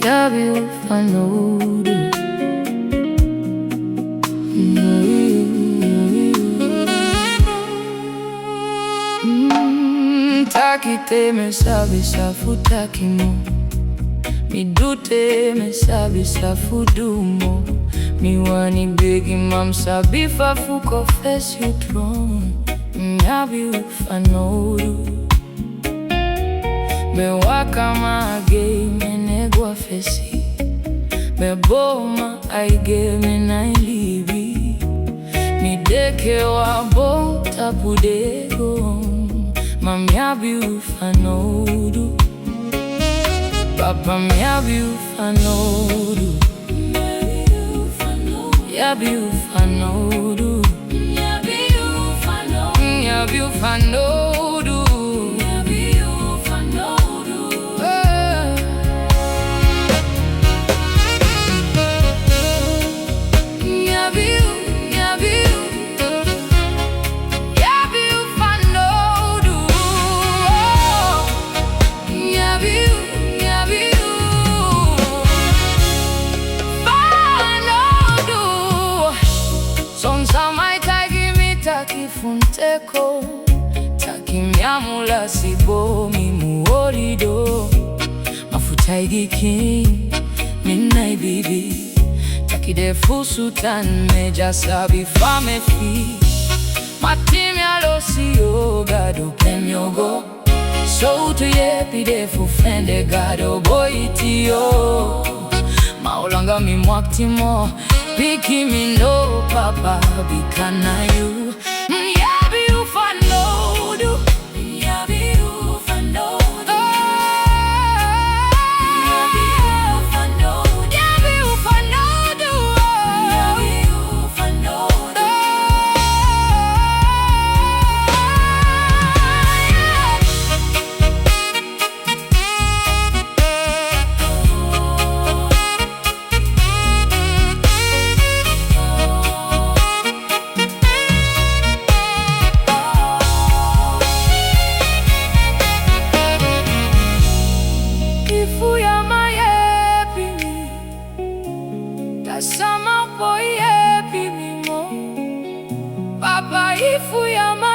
Yabiu Fanowdu. Takite me sabi safuta kimo, mi dute me sabi safudumo. Mi wani begi mam sabi fafu confess you tron. Yabiu Fanowdu. Me waka mage me negwa fesi, me boma aige me nailibi. Mi deke wa bo tapudego. Mam Yabiu Fanowdu. Papa Yabiu Fanowdu. Yabiu Fanowdu. Yabiu Fanowdu. Funteko takimyamula sibomi muorido mafuta igiki minai bibi takidefu sultan meja sabi fame fi matimi alosio gado kemyogo so to yepidefu fende gado boitio maulanga mi mwaktimo biki mi no papa bikana you. Yabiu Fanowdu. Yabiu Fanowdu. Yabiu Fanowdu. Yabiu Fanowdu. Yabiu Fanowdu. Sama boy happy me mo, Papa ifu ya ma.